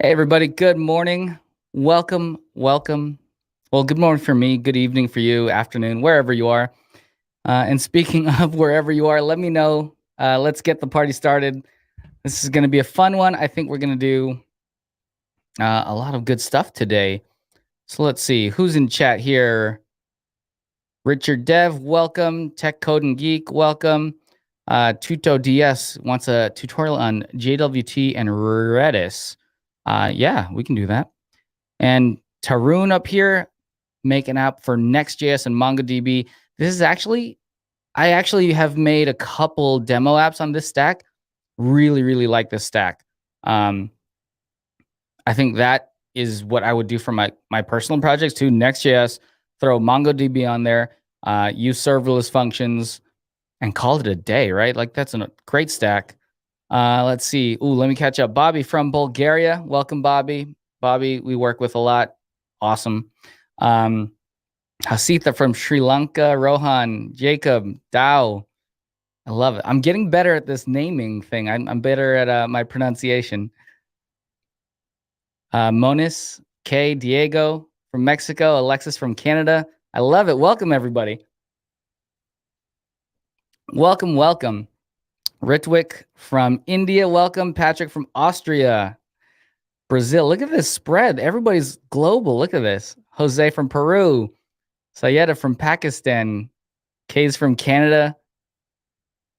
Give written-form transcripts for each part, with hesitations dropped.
Hey, everybody. Good morning. Welcome. Welcome. Well, good morning for me. Good evening for you. Afternoon, wherever you are. And speaking of wherever you are, let me know. Let's get the party started. This is going to be a fun one. I think we're going to do a lot of good stuff today. So let's see who's in chat here. Richard Dev, welcome. Tech Code and Geek, welcome. Tuto DS wants a tutorial on JWT and Redis. Yeah, we can do that. And Tarun up here, make an app for Next.js and MongoDB. This is I actually have made a couple demo apps on this stack. Really, really like this stack. I think that is what I would do for my personal projects too. Next.js, throw MongoDB on there, use serverless functions, and call it a day, right? Like that's a great stack. Let's see. Ooh, let me catch up. Bobby from Bulgaria. Welcome, Bobby. Bobby, we work with a lot. Awesome. Hasitha from Sri Lanka. Rohan, Jacob, Dao. I love it. I'm getting better at this naming thing. I'm better at my pronunciation. Monis, K, Diego from Mexico. Alexis from Canada. I love it. Welcome, everybody. Welcome, welcome. Ritwik from India. Welcome. Patrick from Austria. Brazil. Look at this spread. Everybody's global. Look at this. Jose from Peru. Sayeda from Pakistan. Kay's from Canada.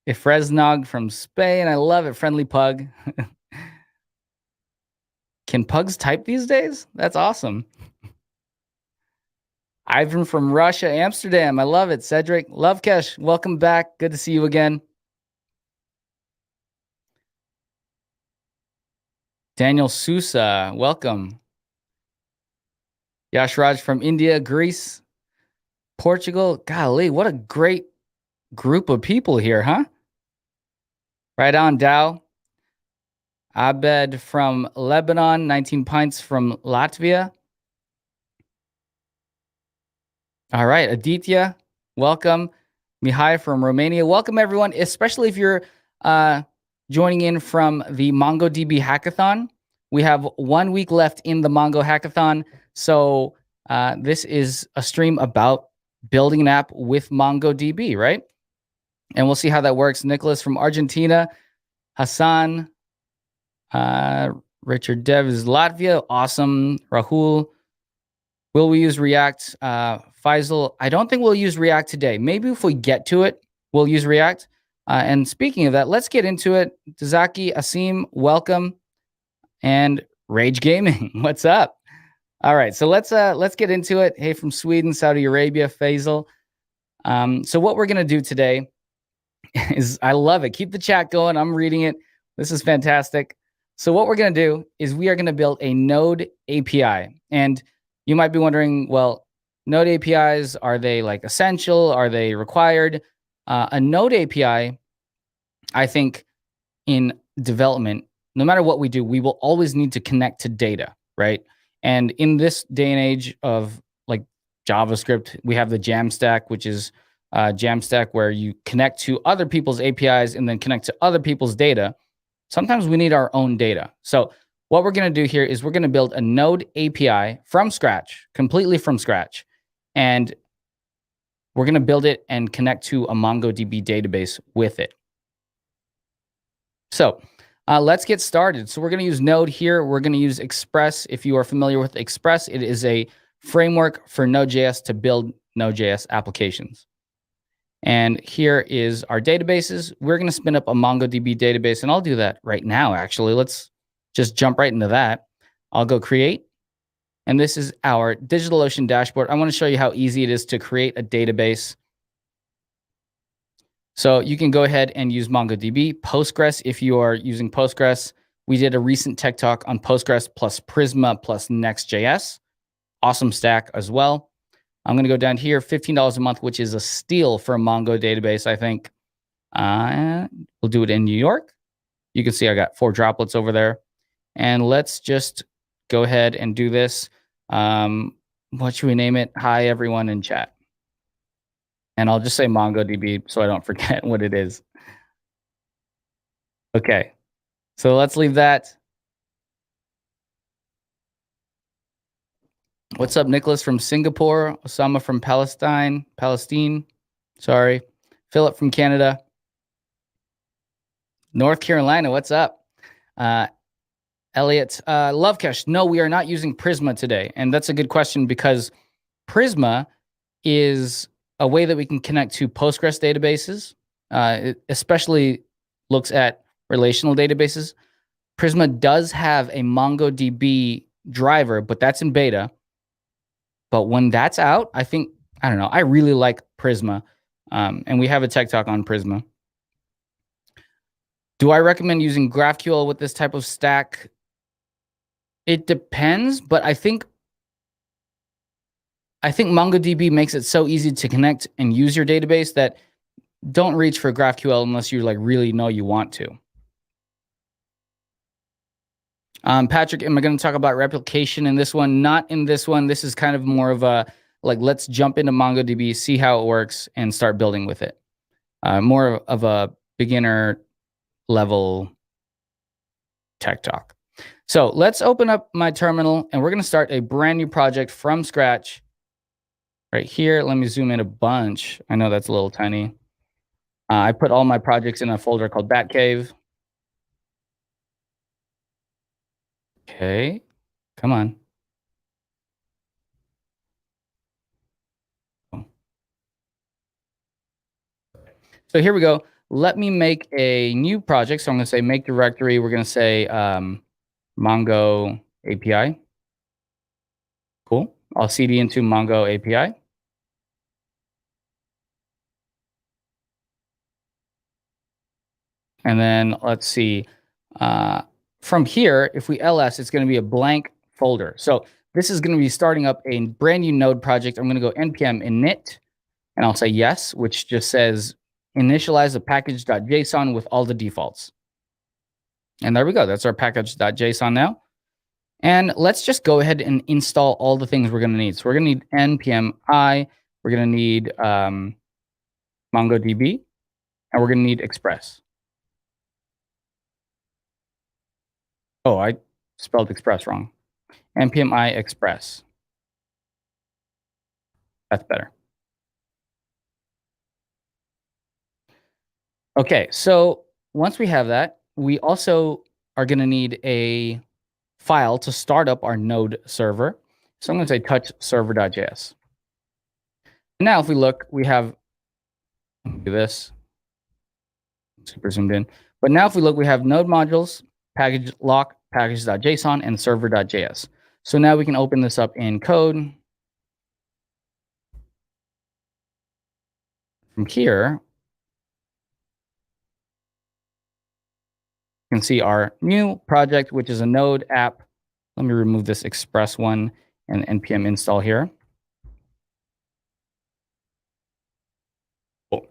Ifreznog from Spain. I love it. Friendly Pug. Can pugs type these days? That's awesome. Ivan from Russia, Amsterdam. I love it. Cedric Lovekesh, welcome back. Good to see you again. Daniel Sousa, welcome. Yash Raj from India, Greece, Portugal. Golly, what a great group of people here, huh? Right on, Dow. Abed from Lebanon, 19 pints from Latvia. All right, Aditya, welcome. Mihai from Romania. Welcome, everyone, especially if you're joining in from the MongoDB Hackathon. We have 1 week left in the Mongo Hackathon. So this is a stream about building an app with MongoDB, right? And we'll see how that works. Nicholas from Argentina. Hassan. Richard Dev is Latvia. Awesome. Rahul. Will we use React? Faisal, I don't think we'll use React today. Maybe if we get to it, we'll use React. And speaking of that, let's get into it. Tazaki, Asim, welcome. And Rage Gaming, what's up? All right, so let's get into it. Hey, from Sweden, Saudi Arabia, Faisal. So what we're gonna do today is, I love it. Keep the chat going. I'm reading it. This is fantastic. So what we're gonna do is we are gonna build a Node API. And you might be wondering, well, Node APIs, are they like essential? Are they required? A Node API, I think in development, no matter what we do, we will always need to connect to data, right? And in this day and age of like JavaScript, we have the Jamstack, which is Jamstack where you connect to other people's APIs and then connect to other people's data. Sometimes we need our own data. So what we're going to do here is we're going to build a Node API from scratch, completely from scratch. And we're going to build it and connect to a MongoDB database with it. So let's get started. So we're going to use Node here. We're going to use Express. If you are familiar with Express, it is a framework for Node.js to build Node.js applications. And here is our databases. We're going to spin up a MongoDB database, and I'll do that right now, actually. Let's just jump right into that. I'll go create. And this is our DigitalOcean dashboard. I want to show you how easy it is to create a database. So you can go ahead and use MongoDB, Postgres if you are using Postgres. We did a recent tech talk on Postgres plus Prisma plus Next.js. Awesome stack as well. I'm going to go down here, $15 a month, which is a steal for a Mongo database, I think. We'll do it in New York. You can see I got 4 droplets over there. And let's just go ahead and do this. What should we name it? Hi, everyone in chat. And I'll just say MongoDB so I don't forget what it is. Okay, so let's leave that. What's up, Nicholas from Singapore? Osama from Palestine. Sorry. Philip from Canada. North Carolina, what's up? Elliot, Lovecash, no, we are not using Prisma today. And that's a good question because Prisma is a way that we can connect to Postgres databases. It especially looks at relational databases. Prisma does have a MongoDB driver, but that's in beta. But when that's out, I don't know, I really like Prisma. And we have a tech talk on Prisma. Do I recommend using GraphQL with this type of stack? It depends, but I think MongoDB makes it so easy to connect and use your database that don't reach for GraphQL unless you really know you want to. Patrick, am I going to talk about replication in this one? Not in this one. This is kind of more of a, let's jump into MongoDB, see how it works, and start building with it. More of a beginner level tech talk. So let's open up my terminal, and we're going to start a brand new project from scratch. Right here, let me zoom in a bunch. I know that's a little tiny. I put all my projects in a folder called Batcave. Okay, come on. So here we go. Let me make a new project. So I'm going to say make directory. We're going to say Mongo API. Cool. I'll cd into Mongo API. And then let's see. From here, if we ls, it's going to be a blank folder. So this is going to be starting up a brand new node project. I'm going to go npm init, and I'll say yes, which just says initialize the package.json with all the defaults. And there we go. That's our package.json now. And let's just go ahead and install all the things we're going to need. So we're going to need npm I, we're going to need MongoDB, and we're going to need Express. Oh, I spelled Express wrong. npm I Express. That's better. Okay, so once we have that, we also are going to need a file to start up our node server. So I'm going to say touch server.js. Now, if we look, we have, do this, super zoomed in. But now if we look, we have node modules, package lock, package.json, and server.js. So now we can open this up in code. From here, you can see our new project, which is a node app. Let me remove this Express one and npm install here. Cool.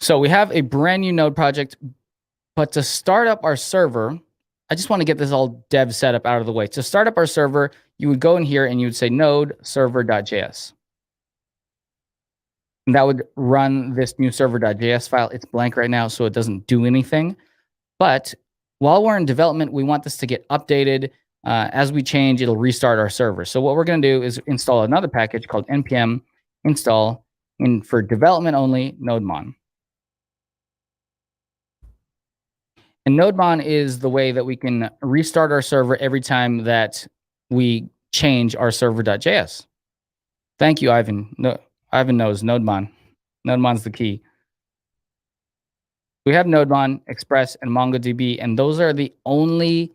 So we have a brand new node project, but to start up our server, I just want to get this all dev setup out of the way. To start up our server, you would go in here and you would say node server.js. And that would run this new server.js file. It's blank right now, so it doesn't do anything. But while we're in development, we want this to get updated. As we change, it'll restart our server. So what we're going to do is install another package called npm install for development only nodemon. And nodemon is the way that we can restart our server every time that we change our server.js. Thank you, Ivan. No, Ivan knows nodemon. Nodemon's the key. We have nodemon, Express, and MongoDB, and those are the only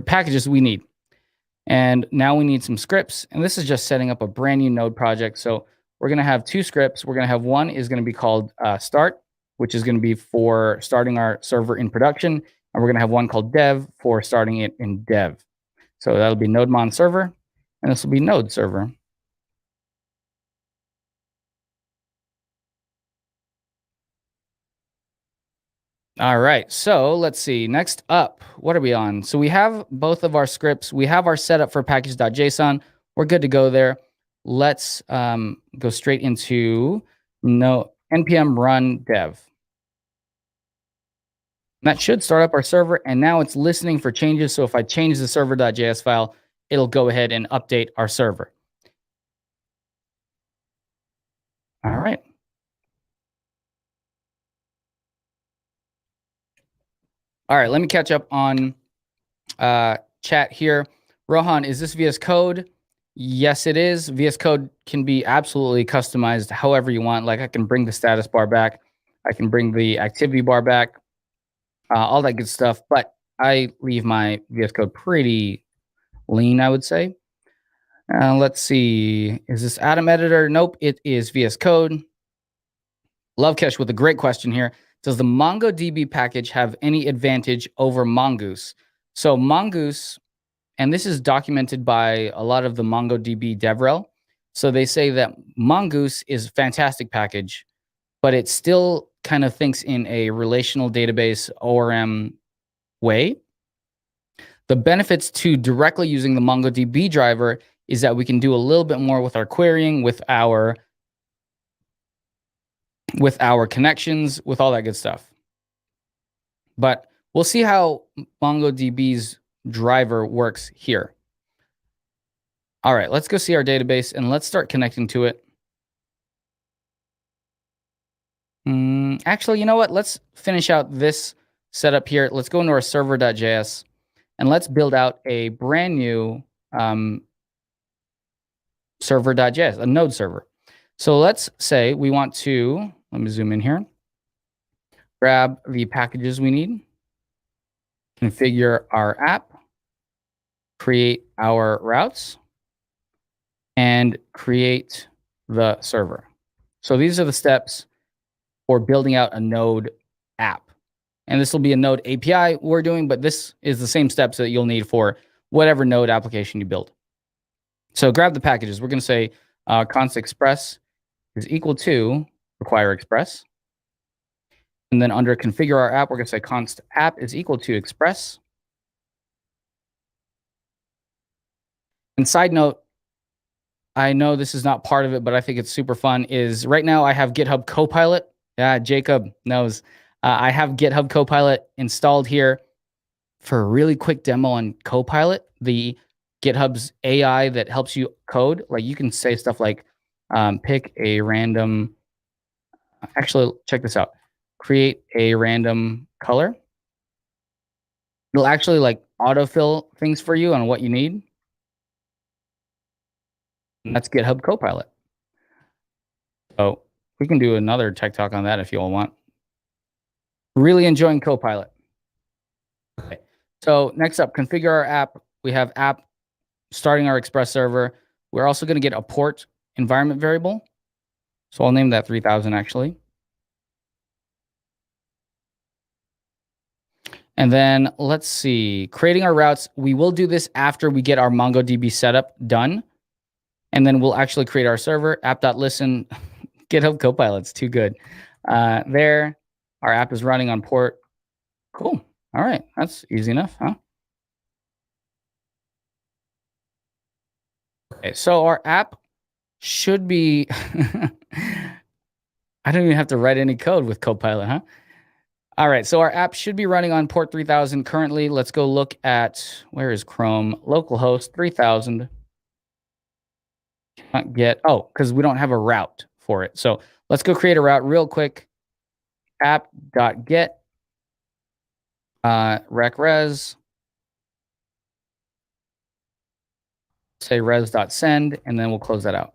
packages we need. And now we need some scripts, and this is just setting up a brand new node project. So we're going to have two scripts. We're going to have one is going to be called start, which is going to be for starting our server in production, and we're going to have one called dev for starting it in dev. So that'll be nodemon server, and this will be node server. All right, so let's see. Next up, what are we on? So we have both of our scripts. We have our setup for package.json. We're good to go there. Let's go straight into npm run dev. That should start up our server, and now it's listening for changes. So if I change the server.js file, it'll go ahead and update our server. All right. All right, let me catch up on chat here. Rohan, is this VS Code? Yes, it is. VS Code can be absolutely customized however you want. Like I can bring the status bar back. I can bring the activity bar back, all that good stuff. But I leave my VS Code pretty lean, I would say. Let's see. Is this Atom Editor? Nope, it is VS Code. Lovekesh with a great question here. Does the MongoDB package have any advantage over Mongoose? So Mongoose, and this is documented by a lot of the MongoDB DevRel. So they say that Mongoose is a fantastic package, but it still kind of thinks in a relational database ORM way. The benefits to directly using the MongoDB driver is that we can do a little bit more with our querying, with our connections, with all that good stuff. But we'll see how MongoDB's driver works here. All right, let's go see our database and let's start connecting to it. Actually, you know what? Let's finish out this setup here. Let's go into our server.js and let's build out a brand new server.js, a node server. So let's say we want to, let me zoom in here, grab the packages we need, configure our app, create our routes, and create the server. So these are the steps for building out a Node app. And this will be a Node API we're doing, but this is the same steps that you'll need for whatever Node application you build. So grab the packages. We're going to say const express is equal to require express. And then under configure our app, we're going to say const app is equal to express. And side note, I know this is not part of it, but I think it's super fun, is right now I have GitHub Copilot. Yeah, Jacob knows. I have GitHub Copilot installed here for a really quick demo on Copilot, the GitHub's AI that helps you code. Like you can say stuff like pick a random, actually, check this out. Create a random color. It'll actually like autofill things for you on what you need. And that's GitHub Copilot. So we can do another tech talk on that if you all want. Really enjoying Copilot. Okay. So next up, configure our app. We have app starting our Express server. We're also going to get a port environment variable. So I'll name that 3000 actually. And then let's see, creating our routes. We will do this after we get our MongoDB setup done. And then we'll actually create our server, app.listen. GitHub Copilot's too good. There, our app is running on port. Cool. All right, that's easy enough, huh? Okay, so our app should be, I don't even have to write any code with Copilot, huh? All right, so our app should be running on port 3000 currently. Let's go look at, where is Chrome? Localhost 3000. Can't get, oh, because we don't have a route for it. So let's go create a route real quick. App.get recres, say res.send, and then we'll close that out.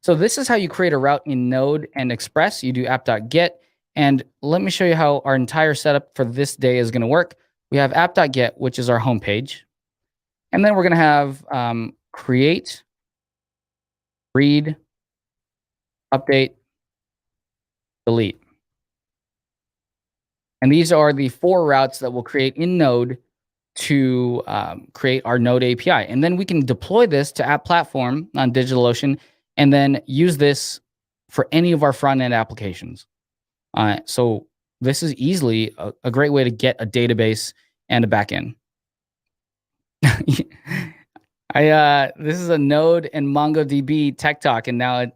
So this is how you create a route in Node and Express. You do app.get, and let me show you how our entire setup for this day is going to work. We have app.get, which is our homepage, and then we're going to have create, read, update, delete. And these are the 4 routes that we'll create in Node to create our Node API. And then we can deploy this to App Platform on DigitalOcean and then use this for any of our front-end applications. So this is easily a great way to get a database and a backend. This is a Node and MongoDB tech talk, and now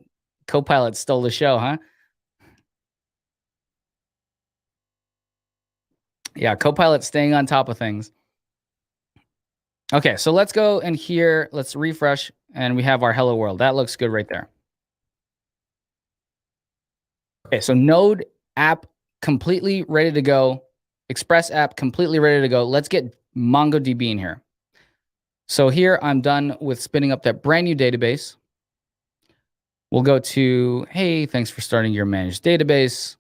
Copilot stole the show, huh? Yeah, Copilot's staying on top of things. Okay, so let's go and here, let's refresh, and we have our hello world. That looks good right there. Okay, so Node app completely ready to go. Express app completely ready to go. Let's get MongoDB in here. So here I'm done with spinning up that brand new database. We'll go to, hey, thanks for starting your managed database.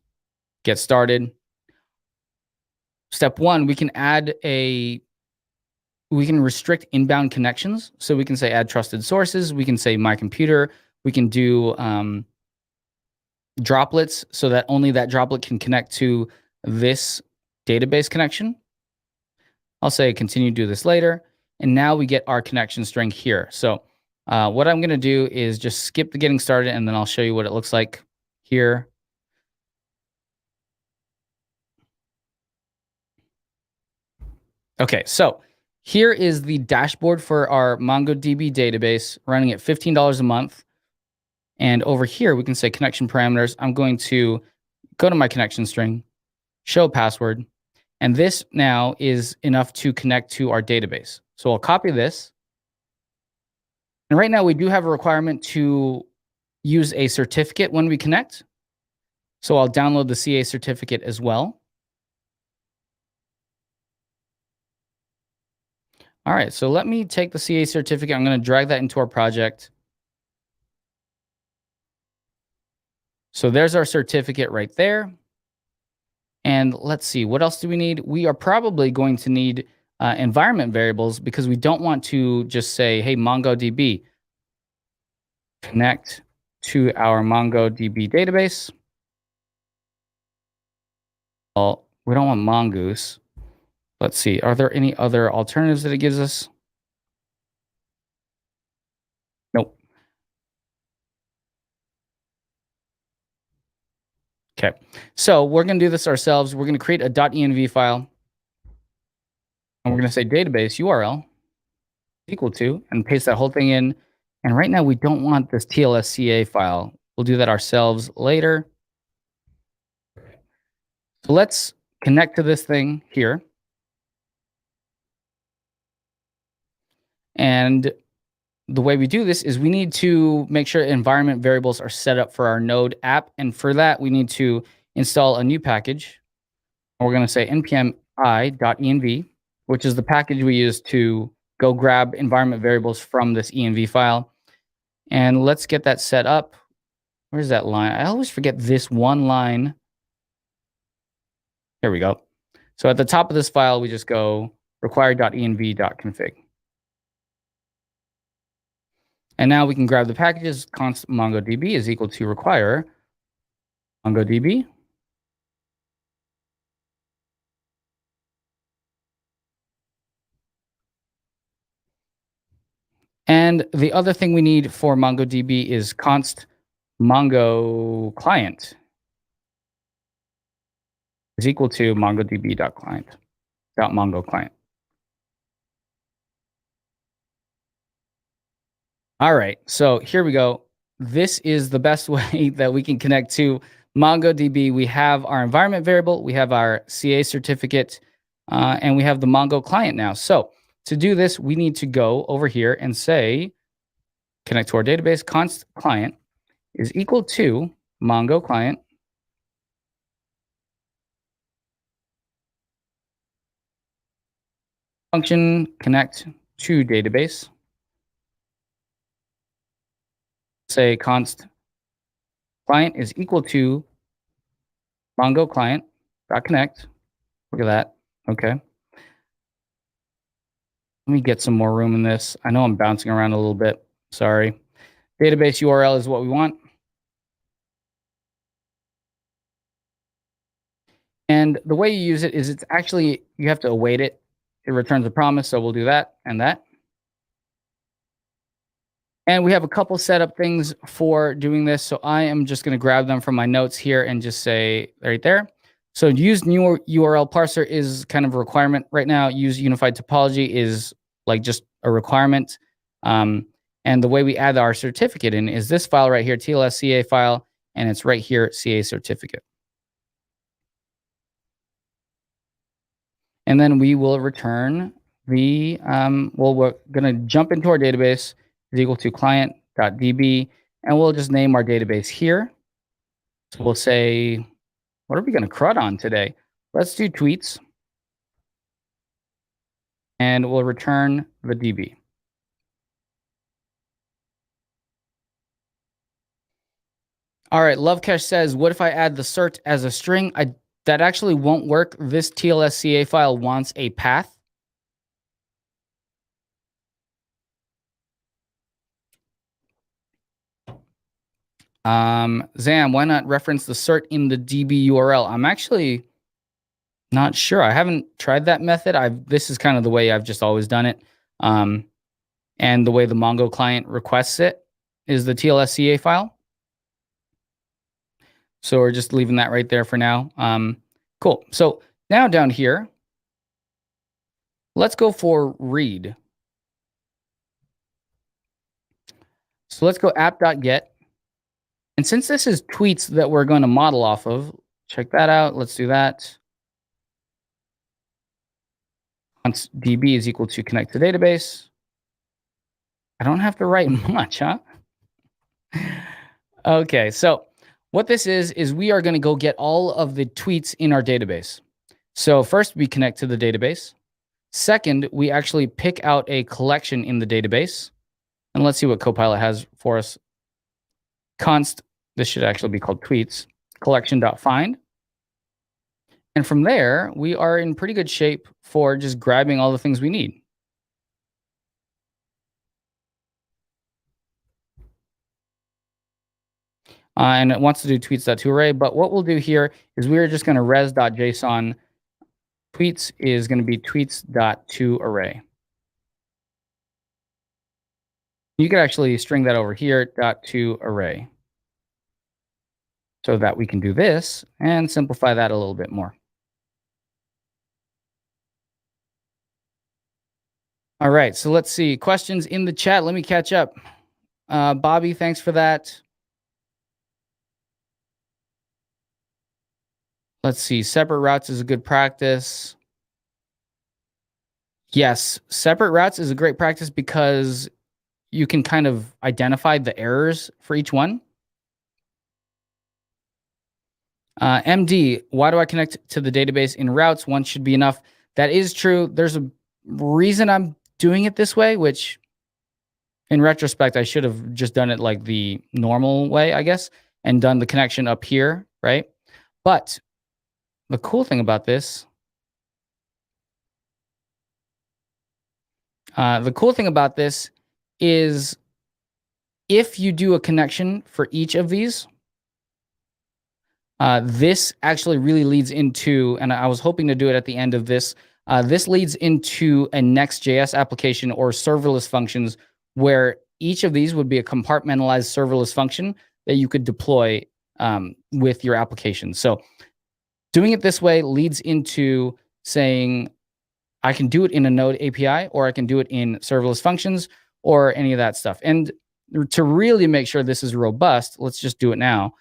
Get started. Step one, we can restrict inbound connections. So we can say add trusted sources. We can say my computer. We can do droplets so that only that droplet can connect to this database connection. I'll say continue to do this later. And now we get our connection string here. So what I'm going to do is just skip the getting started, and then I'll show you what it looks like here. Okay, so here is the dashboard for our MongoDB database running at $15 a month. And over here, we can say connection parameters. I'm going to go to my connection string, show password. And this now is enough to connect to our database. So I'll copy this. And right now we do have a requirement to use a certificate when we connect. So I'll download the CA certificate as well. All right, so let me take the CA certificate. I'm going to drag that into our project. So there's our certificate right there. And let's see, what else do we need? We are probably going to need environment variables, because we don't want to just say, hey, MongoDB, connect to our MongoDB database. Well, we don't want Mongoose. Let's see, are there any other alternatives that it gives us? Nope. Okay, so we're going to do this ourselves. We're going to create a .env file. And we're going to say database URL equal to, and paste that whole thing in. And right now we don't want this TLSCA file. We'll do that ourselves later. So let's connect to this thing here. And the way we do this is we need to make sure environment variables are set up for our Node app. And for that, we need to install a new package. And we're going to say npm i.env, which is the package we use to go grab environment variables from this env file. And let's get that set up. Where's that line? I always forget this one line. Here we go. So at the top of this file, we just go require.env.config. And now we can grab the packages. Const MongoDB is equal to require MongoDB. And the other thing we need for MongoDB is const Mongo client is equal to MongoDB.client.Mongo client. All right, so here we go. This is the best way that we can connect to MongoDB. We have our environment variable, we have our CA certificate, and we have the Mongo client now. So to do this, we need to go over here and say, connect to our database, const client is equal to Mongo client. Function connect to database. Say const client is equal to Mongo client dot connect. Look at that. Okay. Let me get some more room in this. I know I'm bouncing around a little bit. Sorry. Database URL is what we want. And the way you use it is it's actually, you have to await it. It returns a promise. So we'll do that and that. And we have a couple setup things for doing this. So I am just going to grab them from my notes here and just say right there. So use new URL parser is kind of a requirement right now. Use unified topology is like just a requirement. And the way we add our certificate in is this file right here, TLSCA file, and it's right here, CA certificate. And then we will return the, well, we're going to jump into our database is equal to client.db, and we'll just name our database here. So we'll say, what are we going to CRUD on today? Let's do tweets. And we'll return the DB. All right, Lovecash says, what if I add the cert as a string? That actually won't work. This TLSCA file wants a path. Zam, why not reference the cert in the DB URL? I'm actually not sure. I haven't tried that method. This is kind of the way I've just always done it. And the way the Mongo client requests it is the TLSCA file. So we're just leaving that right there for now. Cool. So now down here, let's go for read. So let's go app.get. And since this is tweets that we're going to model off of, check that out. Let's do that. Once DB is equal to connect to database. I don't have to write much, huh? Okay, so what this is we are going to go get all of the tweets in our database. So first we connect to the database. Second, we actually pick out a collection in the database. And let's see what Copilot has for us. Const, this should actually be called tweets, collection.find. And from there, we are in pretty good shape for just grabbing all the things we need. And it wants to do tweets.toArray. But what we'll do here is we're just going to res.json. Tweets is going to be tweets.toArray. You could actually string that over here, .toArray. So that we can do this and simplify that a little bit more. All right, so let's see. Questions in the chat. Let me catch up. Bobby, thanks for that. Let's see. Separate routes is a good practice. Yes, separate routes is a great practice because you can kind of identify the errors for each one. MD, why do I connect to the database in routes? One should be enough. That is true. There's a reason I'm doing it this way, which in retrospect, I should have just done it like the normal way, I guess, and done the connection up here, right? But the cool thing about this, is if you do a connection for each of these, this actually really leads into, and I was hoping to do it at the end of this, this leads into a Next.js application or serverless functions where each of these would be a compartmentalized serverless function that you could deploy with your application. So doing it this way leads into saying, I can do it in a Node API, or I can do it in serverless functions, or any of that stuff. And to really make sure this is robust, let's just do it now.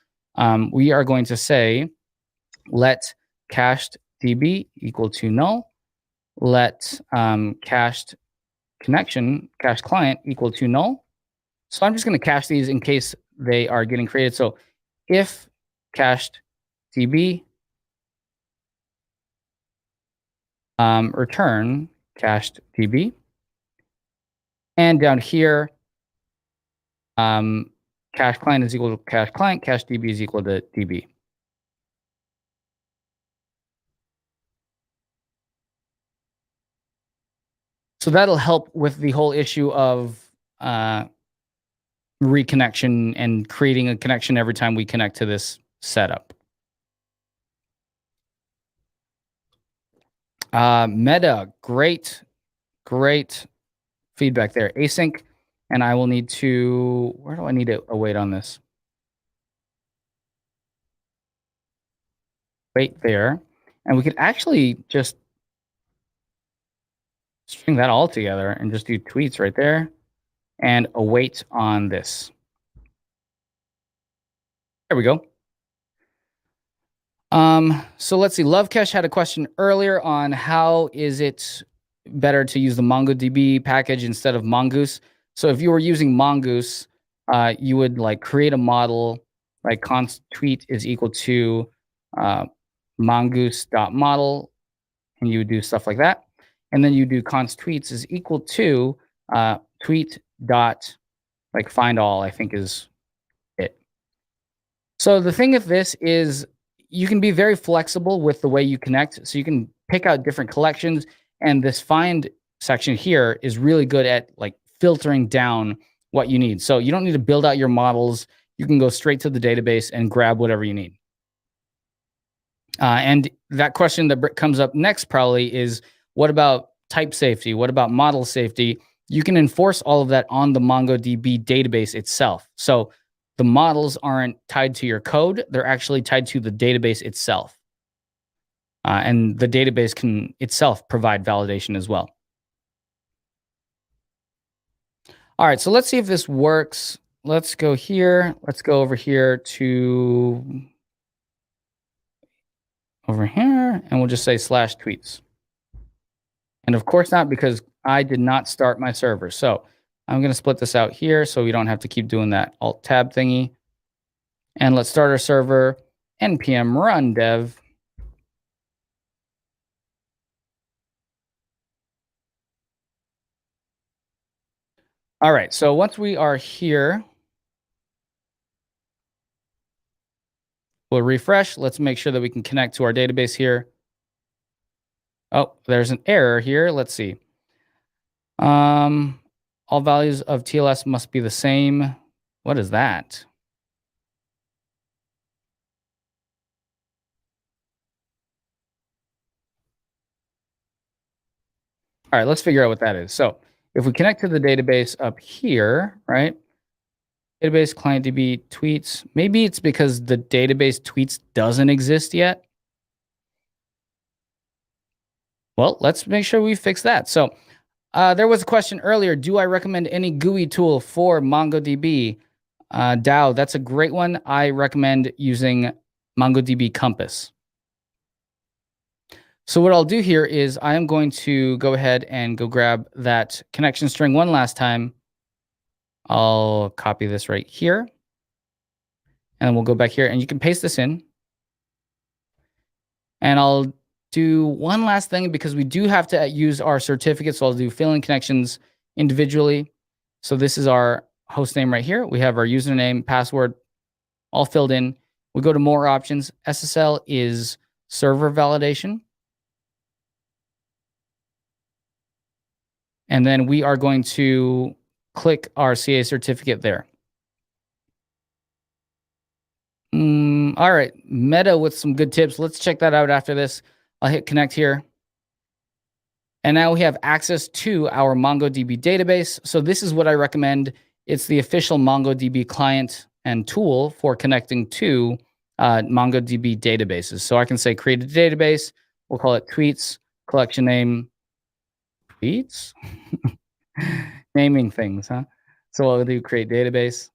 We are going to say, let cached DB equal to null. Let cached connection, cached client equal to null. So I'm just going to cache these in case they are getting created. So if cached DB return cached DB. And down here, cache client is equal to cache client, cache DB is equal to DB. So that'll help with the whole issue of reconnection and creating a connection every time we connect to this setup. Meta, great feedback there. Async, and I will need to, where do I need to await on this? Wait there. And we could actually just string that all together and just do tweets right there and await on this. There we go. So let's see. Lovekesh had a question earlier on how is it better to use the MongoDB package instead of Mongoose. So if you were using Mongoose, you would like create a model, like const tweet is equal to mongoose.model, and you would do stuff like that. And then you do const tweets is equal to tweet dot like find all, I think is it. So the thing with this is you can be very flexible with the way you connect. So you can pick out different collections, and this find section here is really good at like filtering down what you need. So you don't need to build out your models. You can go straight to the database and grab whatever you need. And that question that comes up next probably is, what about type safety? What about model safety? You can enforce all of that on the MongoDB database itself. So the models aren't tied to your code. They're actually tied to the database itself. And the database can itself provide validation as well. All right, so let's see if this works. Let's go here. Let's go over here to over here, and we'll just say /tweets. And of course not, because I did not start my server. So I'm going to split this out here so we don't have to keep doing that Alt-Tab thingy. And let's start our server, npm run dev. All right, so once we are here, we'll refresh. Let's make sure that we can connect to our database here. Oh, there's an error here. Let's see. All values of TLS must be the same. What is that? All right, let's figure out what that is. So if we connect to the database up here, right? Database client DB tweets. Maybe it's because the database tweets doesn't exist yet. Well, let's make sure we fix that. So there was a question earlier. Do I recommend any GUI tool for MongoDB? DAO, that's a great one. I recommend using MongoDB Compass. So what I'll do here is I am going to go ahead and go grab that connection string one last time. I'll copy this right here. And we'll go back here and you can paste this in. And I'll do one last thing because we do have to use our certificate. So I'll do fill in connections individually. So this is our host name right here. We have our username, password, all filled in. We go to more options. SSL is server validation. And then we are going to click our CA certificate there. All right, Meta with some good tips. Let's check that out after this. I'll hit connect here. And now we have access to our MongoDB database. So this is what I recommend. It's the official MongoDB client and tool for connecting to MongoDB databases. So I can say create a database. We'll call it tweets, collection name, tweets? Naming things, huh? So I'll do create database.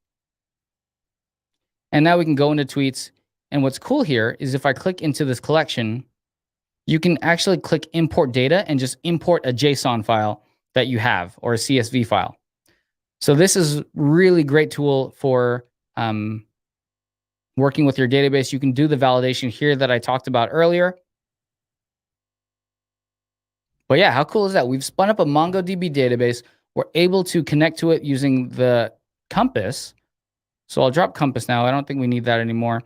And now we can go into tweets. And what's cool here is if I click into this collection, you can actually click import data and just import a JSON file that you have or a CSV file. So this is really great tool for working with your database. You can do the validation here that I talked about earlier. But yeah, how cool is that? We've spun up a MongoDB database. We're able to connect to it using the Compass. So I'll drop Compass now. I don't think we need that anymore.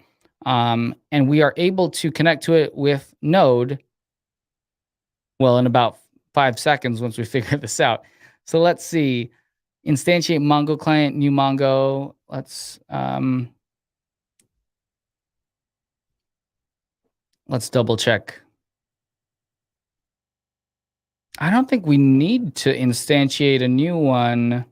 And we are able to connect to it with Node, well, in about 5 seconds once we figure this out. So let's see. Instantiate Mongo client, new Mongo. Let's double check. I don't think we need to instantiate a new one.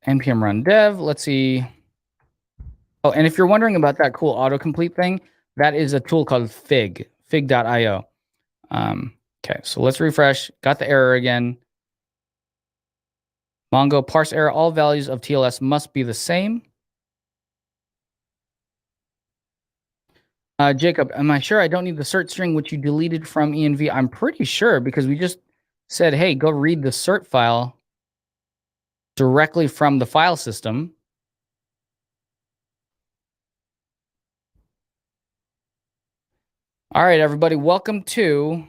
npm run dev. Let's see. Oh, and if you're wondering about that cool autocomplete thing, that is a tool called Fig, fig.io. Okay, so let's refresh. Got the error again. Mongo parse error. All values of TLS must be the same. Jacob, am I sure I don't need the cert string which you deleted from env? I'm pretty sure because we just said, hey, go read the cert file directly from the file system. All right, everybody, welcome to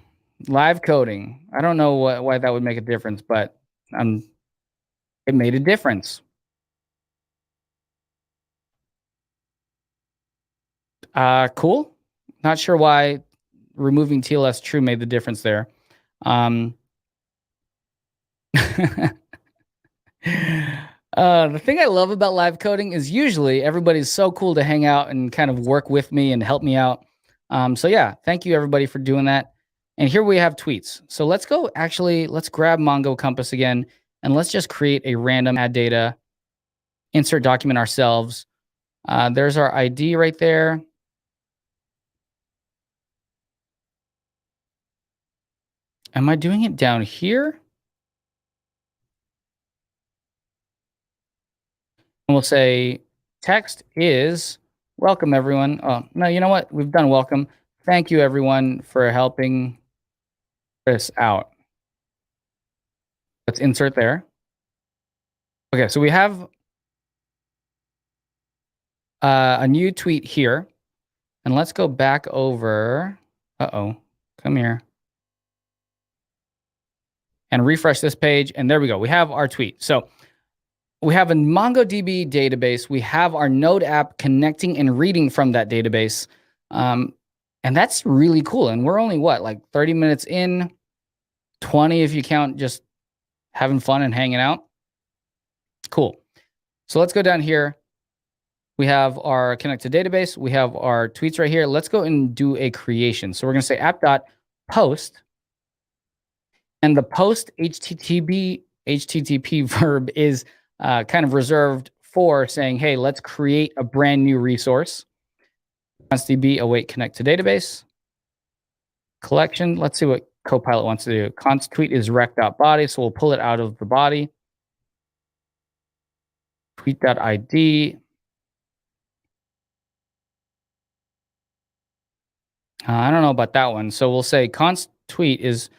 live coding. I don't know why that would make a difference, but it made a difference. Cool. Not sure why removing TLS true made the difference there. The thing I love about live coding is usually everybody's so cool to hang out and kind of work with me and help me out. So yeah, thank you everybody for doing that. And here we have tweets. So let's grab Mongo Compass again, and let's just create a random add data, insert document ourselves. There's our ID right there. Am I doing it down here? And we'll say text is welcome, everyone. Oh, no, you know what? We've done welcome. Thank you, everyone, for helping this out. Let's insert there. Okay, so we have a new tweet here. And let's go back over. Come here. And refresh this page. And there we go. We have our tweet. So we have a MongoDB database. We have our Node app connecting and reading from that database. And that's really cool. And we're only, like 30 minutes in, 20 if you count just having fun and hanging out. Cool. So let's go down here. We have our connected database. We have our tweets right here. Let's go and do a creation. So we're going to say app.post. And the post HTTP verb is kind of reserved for saying, hey, let's create a brand new resource. constdb await connect to database. Collection. Let's see what Copilot wants to do. Const tweet is rec.body, so we'll pull it out of the body. Tweet.id. I don't know about that one. So we'll say const tweet is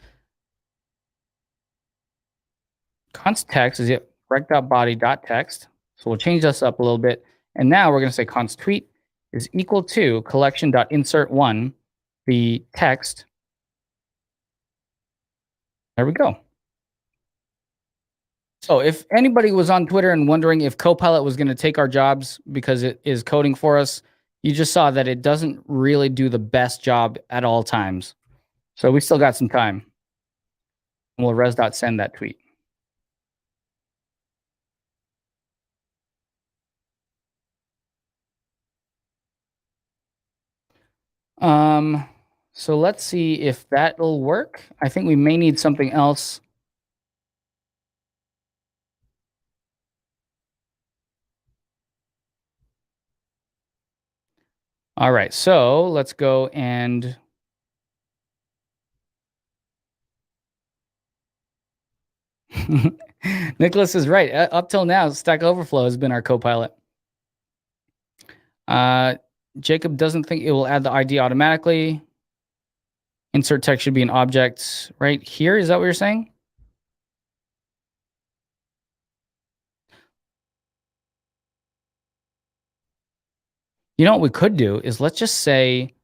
const text is rec.body.text. So we'll change this up a little bit. And now we're going to say const tweet is equal to collection.insert1, the text. There we go. So if anybody was on Twitter and wondering if Copilot was going to take our jobs because it is coding for us, you just saw that it doesn't really do the best job at all times. So we still got some time. And we'll res.send that tweet. So let's see if that'll work. I think we may need something else. All right, so let's go and Nicholas is right. Up till now, Stack Overflow has been our Copilot. Jacob doesn't think it will add the ID automatically. Insert text should be an object right here. Is that what you're saying? You know what we could do is let's just say,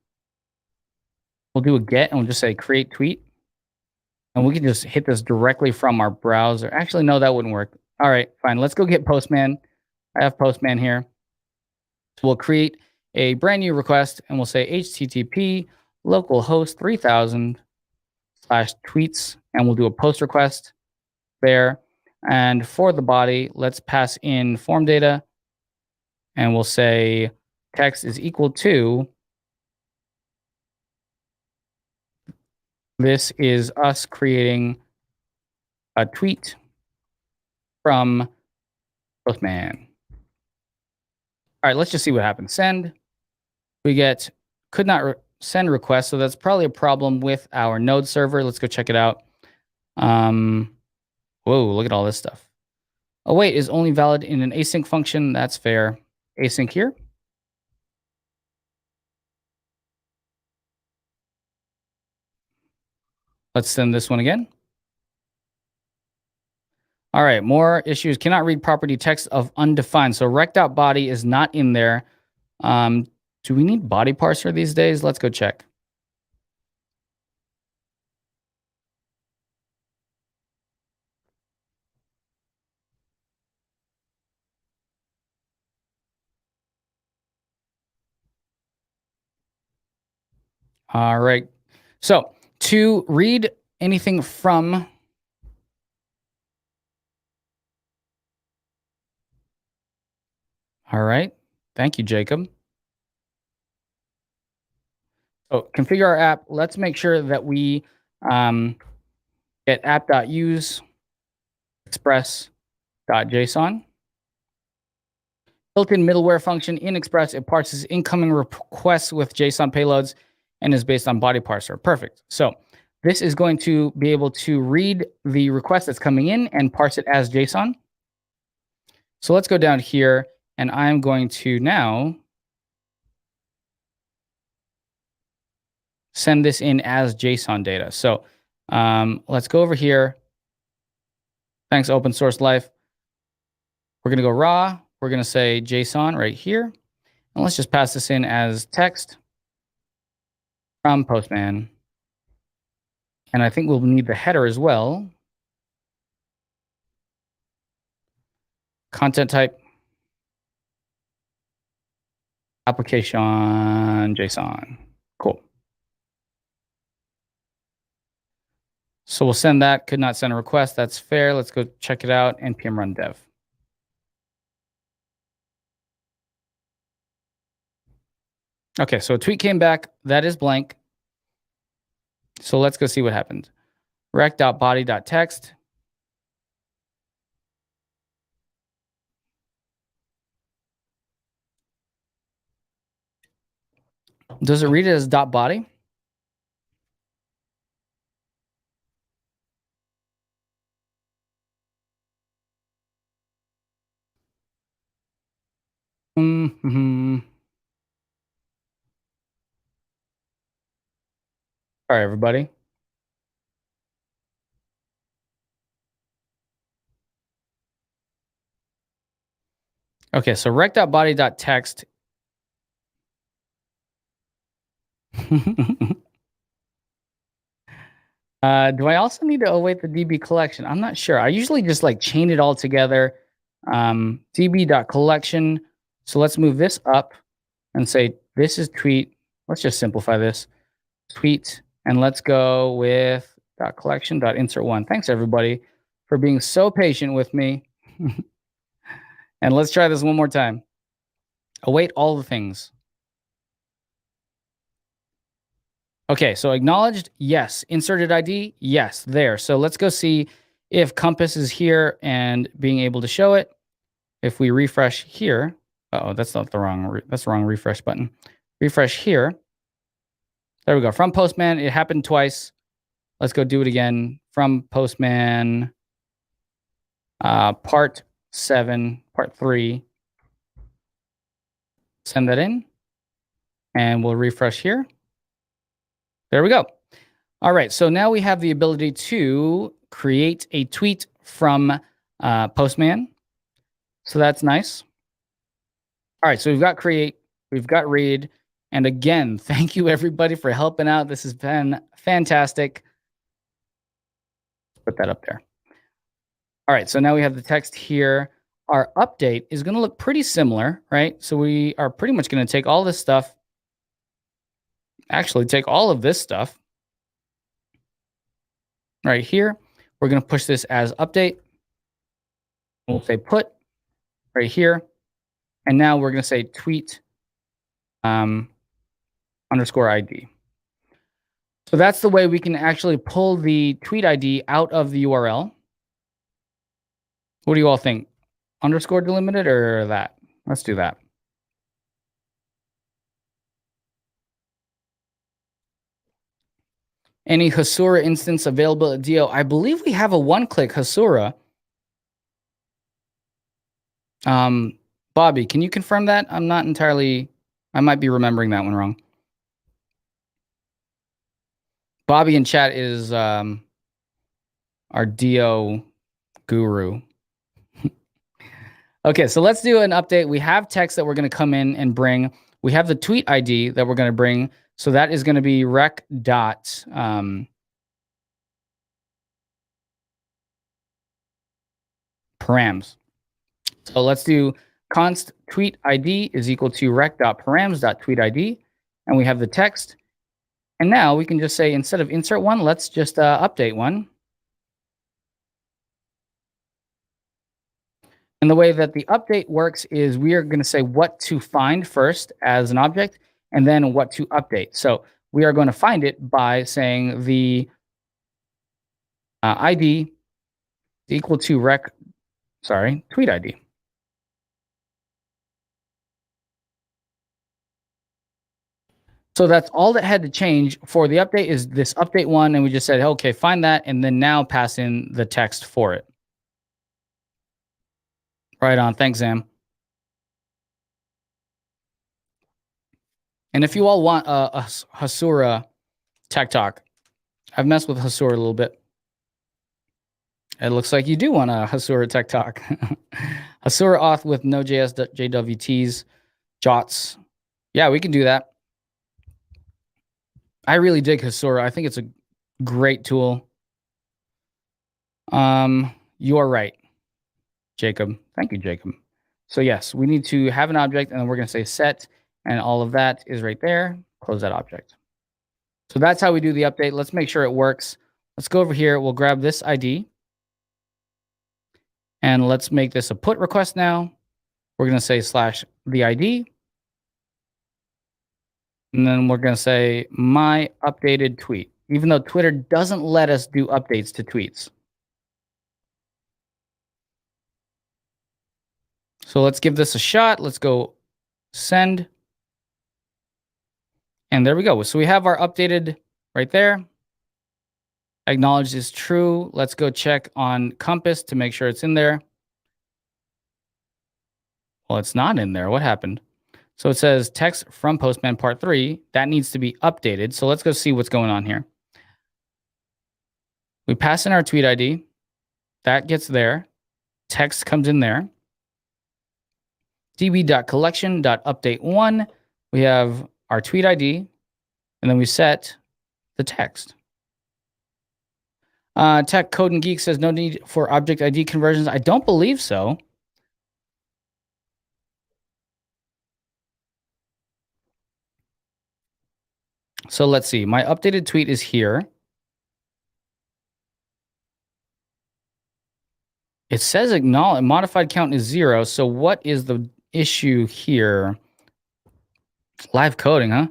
we'll do a get and we'll just say create tweet. And we can just hit this directly from our browser. Actually, no, that wouldn't work. All right, fine. Let's go get Postman. I have Postman here. So we'll create a brand new request and we'll say HTTP localhost 3000 /tweets. And we'll do a post request there. And for the body, let's pass in form data. And we'll say text is equal to, this is us creating a tweet from Postman. All right, let's just see what happens. Send. We get could not send request, so that's probably a problem with our Node server. Let's go check it out. Whoa, look at all this stuff. await is only valid in an async function. That's fair. Async here. Let's send this one again. All right, more issues. Cannot read property text of undefined. So rec.body is not in there. Do we need body parser these days? Let's go check. All right. So to read anything from all right. Thank you, Jacob. So configure our app. Let's make sure that we get app.use express.json. Built-in middleware function in Express. It parses incoming requests with JSON payloads and is based on body parser. Perfect. So this is going to be able to read the request that's coming in and parse it as JSON. So let's go down here, and I'm going to now send this in as JSON data. So let's go over here. Thanks, Open Source Life. We're going to go raw. We're going to say JSON right here. And let's just pass this in as text from Postman. And I think we'll need the header as well. Content type. Application JSON. Cool. So we'll send that. Could not send a request. That's fair. Let's go check it out. npm run dev. Okay, so a tweet came back. That is blank. So let's go see what happened. rec.body.text. Does it read it as .body? Mm-hmm. All right, everybody. Okay, so rec.body.text. Do I also need to await the DB collection? I'm not sure. I usually just like chain it all together. DB.collection. So let's move this up and say this is tweet. Let's just simplify this. Tweet. And let's go with .collection.insert1. Thanks, everybody, for being so patient with me. And let's try this one more time. Await all the things. Okay, so acknowledged, yes. Inserted ID, yes, there. So let's go see if Compass is here and being able to show it. If we refresh here, that's not the wrong, that's the wrong refresh button. Refresh here. There we go. From Postman, it happened twice. Let's go do it again. From Postman, part 7, part 3. Send that in, and we'll refresh here. There we go. All right, so now we have the ability to create a tweet from Postman. So that's nice. All right, so we've got create, we've got read, and again, thank you everybody for helping out. This has been fantastic. Put that up there. All right, so now we have the text here. Our update is going to look pretty similar, right? So we are pretty much going to take all this stuff, actually take all of this stuff right here. We're going to push this as update. We'll say put right here. And now we're going to say tweet underscore ID. So that's the way we can actually pull the tweet ID out of the URL. What do you all think? Underscore delimited or that? Let's do that. Any Hasura instance available at DO? I believe we have a one-click Hasura. Bobby, can you confirm that? I'm not entirely, I might be remembering that one wrong. Bobby in chat is our DO guru. Okay, so let's do an update. We have text that we're going to come in and bring. We have the tweet ID that we're going to bring. So that is going to be rec dot params. So let's do const tweet ID is equal to rec.params.tweet ID. And we have the text. And now we can just say, instead of insert one, let's just update one. And the way that the update works is we are going to say what to find first as an object, and then what to update. So we are going to find it by saying the ID is equal to tweet ID. So that's all that had to change for the update is this update one. And we just said, okay, find that. And then now pass in the text for it. Right on. Thanks, Zam. And if you all want a Hasura tech talk, I've messed with Hasura a little bit. It looks like you do want a Hasura tech talk. Hasura auth with Node.js JWTs, JOTs. Yeah, we can do that. I really dig Hasura. I think it's a great tool. You are right, Jacob. Thank you, Jacob. So yes, we need to have an object, and then we're going to say set, and all of that is right there. Close that object. So that's how we do the update. Let's make sure it works. Let's go over here. We'll grab this ID. And let's make this a put request now. We're going to say /the ID. And then we're going to say my updated tweet, even though Twitter doesn't let us do updates to tweets. So let's give this a shot. Let's go send. And there we go. So we have our updated right there. Acknowledged is true. Let's go check on Compass to make sure it's in there. Well, it's not in there. What happened? So it says text from Postman part 3. That needs to be updated. So let's go see what's going on here. We pass in our tweet ID. That gets there. Text comes in there. db.collection.update1. We have our tweet ID. And then we set the text. Tech Code and Geek says no need for object ID conversions. I don't believe so. So let's see. My updated tweet is here. It says acknowledge modified count is 0. So what is the issue here? Live coding, huh?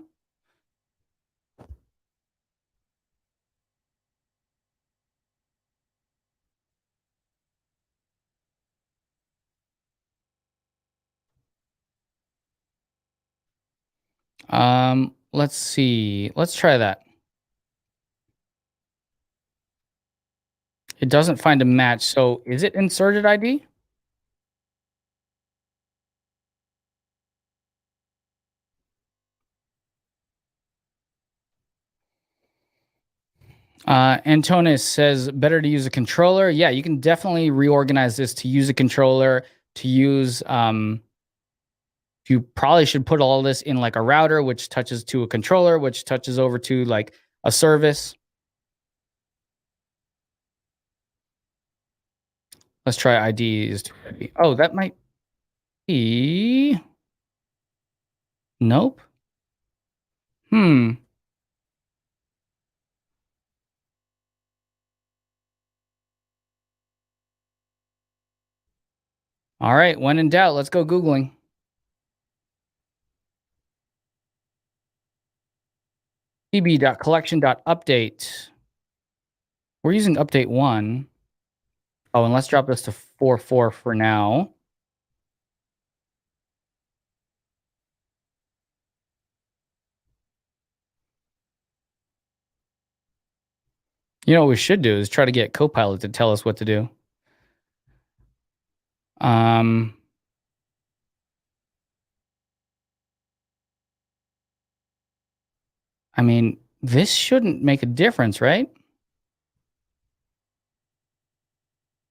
Let's see. Let's try that. It doesn't find a match. So is it inserted ID? Antonis says better to use a controller. Yeah, you can definitely reorganize this to use a controller, to use, you probably should put all this in like a router, which touches to a controller, which touches over to like a service. Let's try IDs. Oh, that might be. Nope. All right. When in doubt, let's go Googling. db.collection.update. We're using update 1. Oh, and let's drop this to 4.4 for now. You know what we should do is try to get Copilot to tell us what to do. I mean, this shouldn't make a difference, right?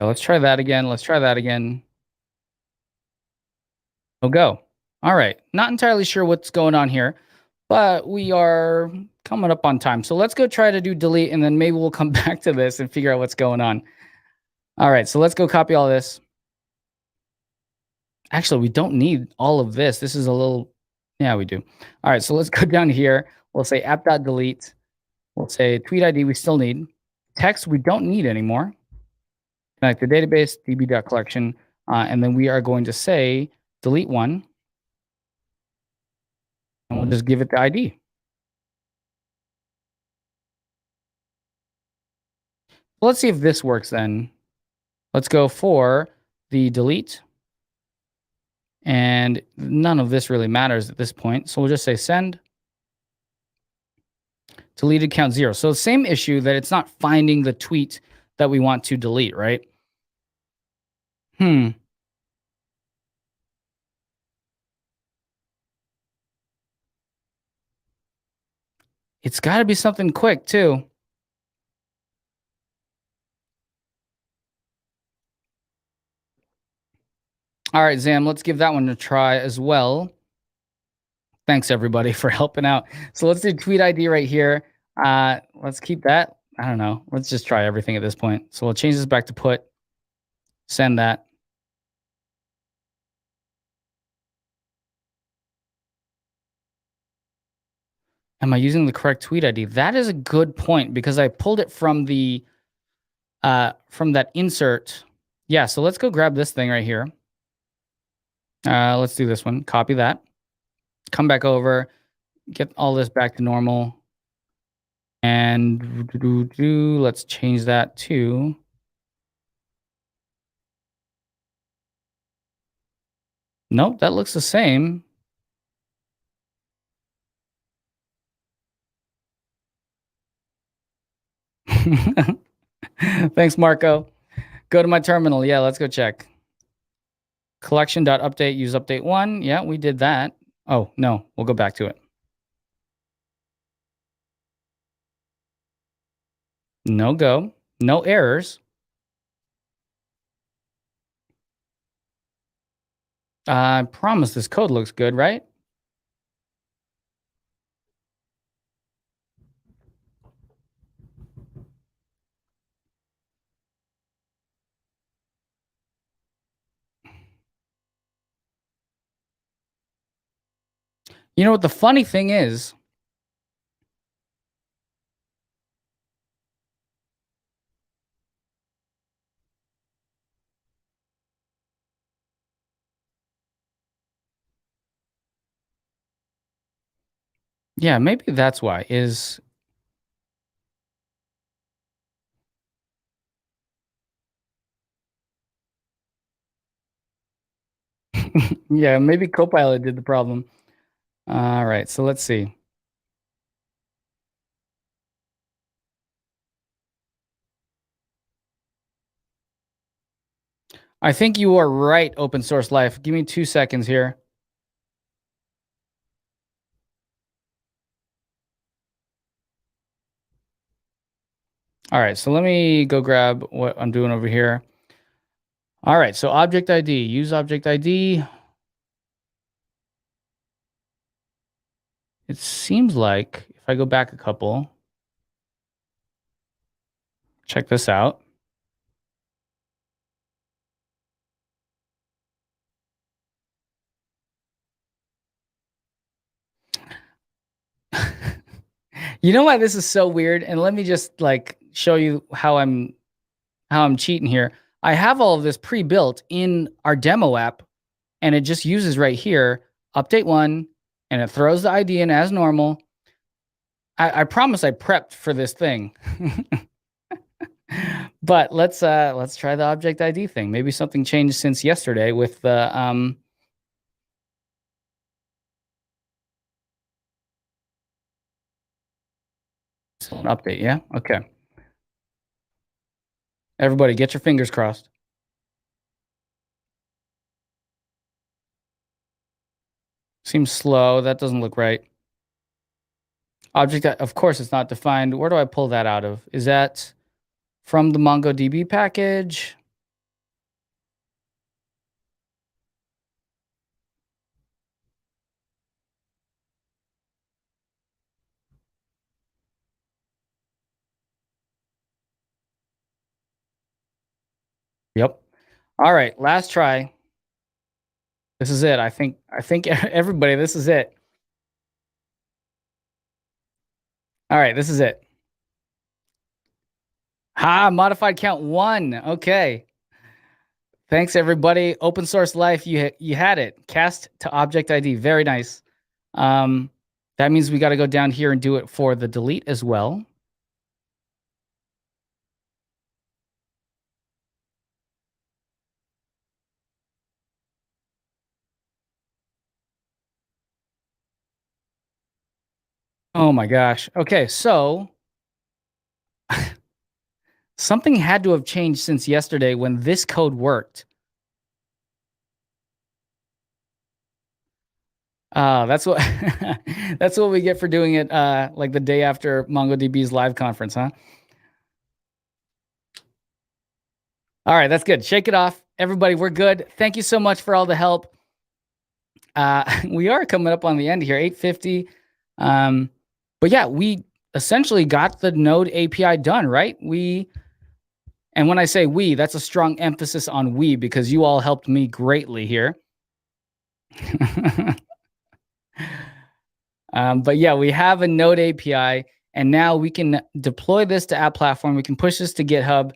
Let's try that again. Let's try that again. Oh, go. All right. Not entirely sure what's going on here, but we are coming up on time. So let's go try to do delete and then maybe we'll come back to this and figure out what's going on. All right. So let's go copy all this. Actually, we don't need all of this. This is a little, yeah, we do. All right. So let's go down here. We'll say app.delete. We'll say tweet ID we still need. Text we don't need anymore. Connect the database, db.collection. And then we are going to say delete one. And we'll just give it the ID. Well, let's see if this works then. Let's go for the delete. And none of this really matters at this point. So we'll just say send. Deleted count 0. So same issue that it's not finding the tweet that we want to delete, right? It's got to be something quick too. All right, Zam, let's give that one a try as well. Thanks everybody for helping out. So let's do tweet ID right here. Let's keep that. I don't know. Let's just try everything at this point. So we'll change this back to put, send that. Am I using the correct tweet ID? That is a good point because I pulled it from the from that insert. Yeah, so let's go grab this thing right here. Let's do this one. Copy that. Come back over. Get all this back to normal. And let's change that to. Nope, that looks the same. Thanks, Marco. Go to my terminal. Yeah, let's go check. Collection.update, use update 1. Yeah, we did that. Oh, no, we'll go back to it. No go. No errors. I promise this code looks good, right? You know what the funny thing is? Yeah, maybe that's why is yeah, maybe Copilot did the problem. All right, so let's see. I think you are right, Open Source Life. Give me 2 seconds here. All right, so let me go grab what I'm doing over here. All right, so object ID, use object ID. It seems like if I go back a couple, check this out. You know why this is so weird? And let me just like show you how I'm cheating here. I have all of this pre-built in our demo app, and it just uses right here, update 1, and it throws the ID in as normal. I promise I prepped for this thing. But let's try the object ID thing. Maybe something changed since yesterday with the an update. Yeah. Okay. Everybody, get your fingers crossed. Seems slow. That doesn't look right. Object, of course, it's not defined. Where do I pull that out of? Is that from the MongoDB package? Yep. All right, last try. This is it. I think everybody, this is it. All right, this is it. Ha, modified count 1. Okay. Thanks everybody. Open source life, you had it. Cast to object ID. Very nice. That means we got to go down here and do it for the delete as well. Oh my gosh. Okay, so something had to have changed since yesterday when this code worked. That's what that's what we get for doing it like the day after MongoDB's live conference, huh? All right, that's good. Shake it off. Everybody, we're good. Thank you so much for all the help. We are coming up on the end here, 8:50. But yeah, we essentially got the Node API done, right? And when I say we, that's a strong emphasis on we because you all helped me greatly here. But yeah, we have a Node API, and now we can deploy this to App Platform. We can push this to GitHub.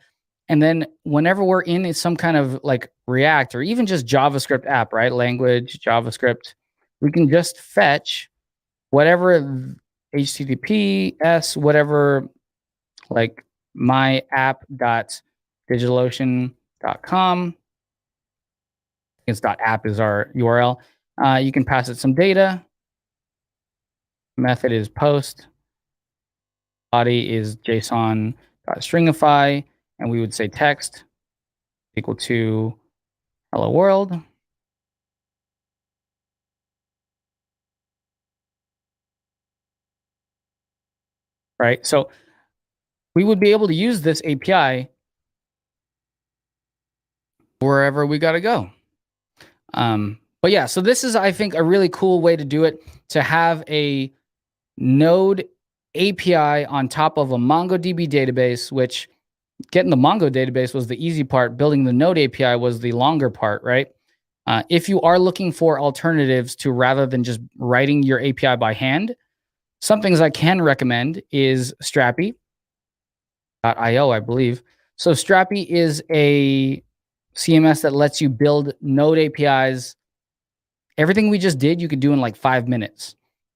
And then whenever we're in some kind of like React or even just JavaScript app, right? Language, JavaScript, we can just fetch whatever HTTPS, whatever, like myapp.digitalocean.com. It's .app is our URL. You can pass it some data. Method is post. Body is JSON.stringify. And we would say text equal to hello world. Right? So we would be able to use this API wherever we got to go. But yeah, so this is, I think, a really cool way to do it, to have a Node API on top of a MongoDB database, which getting the Mongo database was the easy part. Building the Node API was the longer part, right? If you are looking for alternatives to rather than just writing your API by hand, some things I can recommend is Strapi.io, I believe. So Strapi is a CMS that lets you build Node APIs. Everything we just did, you could do in like 5 minutes.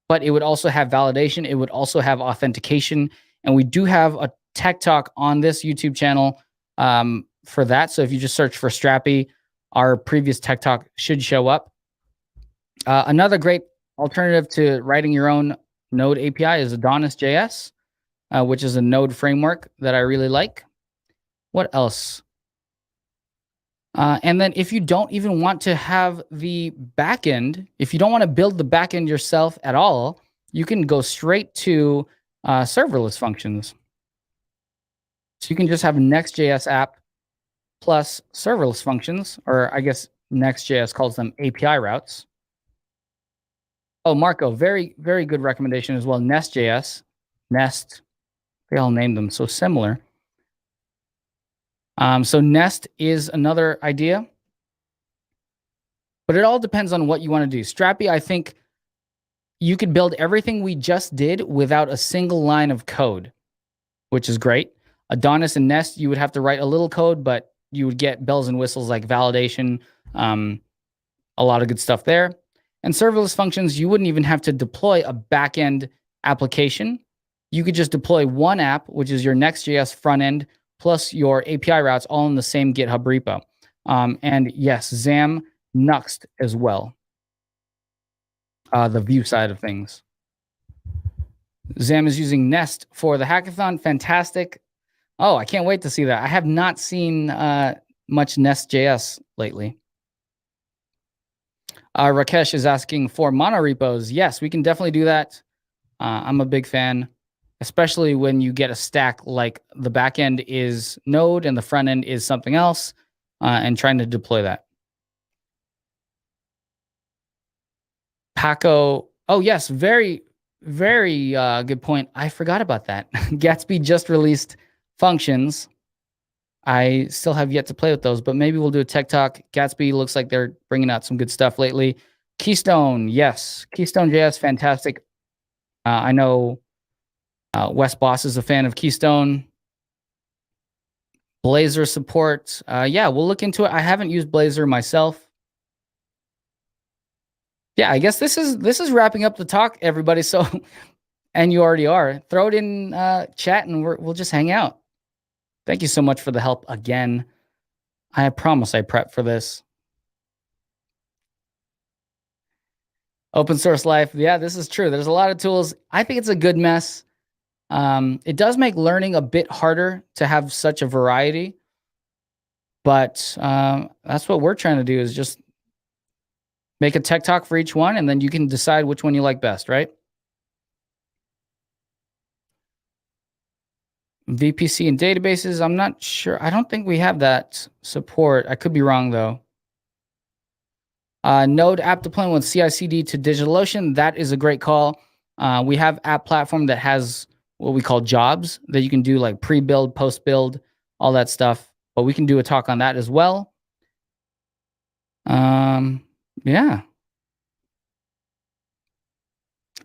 But it would also have validation. It would also have authentication. And we do have a tech talk on this YouTube channel for that. So if you just search for Strapi, our previous tech talk should show up. Another great alternative to writing your own Node API is Adonis.js, which is a Node framework that I really like. What else? And then if you don't even want to have the backend, if you don't want to build the backend yourself at all, you can go straight to serverless functions. So you can just have a Next.js app plus serverless functions, or I guess Next.js calls them API routes. Oh, Marco, very, very good recommendation as well. Nest.js, Nest, they all named them so similar. So Nest is another idea, but it all depends on what you want to do. Strapi, I think you could build everything we just did without a single line of code, which is great. Adonis and Nest, you would have to write a little code, but you would get bells and whistles like validation, a lot of good stuff there. And serverless functions, you wouldn't even have to deploy a backend application. You could just deploy one app, which is your Next.js front end, plus your API routes all in the same GitHub repo. And yes, XAMPP Nuxt as well. The Vue side of things. XAMPP is using Nest for the hackathon. Fantastic. Oh, I can't wait to see that. I have not seen much Nest.js lately. Rakesh is asking for mono repos. Yes, we can definitely do that. I'm a big fan, especially when you get a stack like the back end is Node and the front end is something else, and trying to deploy that. Paco. Oh yes, very, very good point. I forgot about that. Gatsby just released functions. I still have yet to play with those, but maybe we'll do a tech talk. Gatsby looks like they're bringing out some good stuff lately. Keystone, yes, Keystone JS, fantastic. I know Wes Boss is a fan of Keystone. Blazor support. Yeah, we'll look into it. I haven't used Blazor myself. Yeah, I guess this is wrapping up the talk, everybody. So, and you already are. Throw it in chat, and we'll just hang out. Thank you so much for the help again. I promise I prepped for this. Open source life. Yeah, this is true. There's a lot of tools. I think it's a good mess. It does make learning a bit harder to have such a variety, but that's what we're trying to do, is just make a tech talk for each one, and then you can decide which one you like best, right? VPC and databases, I'm not sure. I don't think we have that support. I could be wrong, though. Node app deployment with CI/CD to DigitalOcean. That is a great call. We have app platform that has what we call jobs that you can do, like pre-build, post-build, all that stuff. But we can do a talk on that as well. Yeah.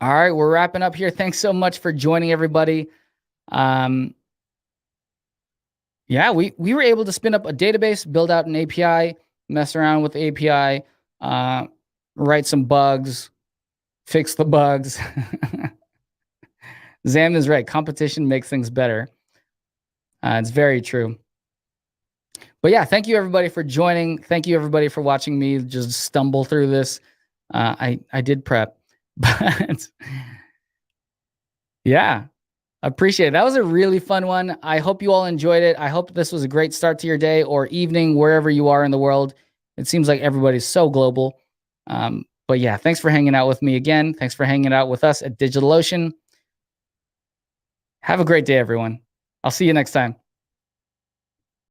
All right, we're wrapping up here. Thanks so much for joining, everybody. Yeah, we were able to spin up a database, build out an API, mess around with the API, write some bugs, fix the bugs. Zam is right. Competition makes things better. It's very true. But yeah, thank you everybody for joining. Thank you everybody for watching me just stumble through this. I did prep, but yeah, appreciate it. That was a really fun one. I hope you all enjoyed it. I hope this was a great start to your day or evening, wherever you are in the world. It seems like everybody's so global. But yeah, thanks for hanging out with me again. Thanks for hanging out with us at DigitalOcean. Have a great day, everyone. I'll see you next time.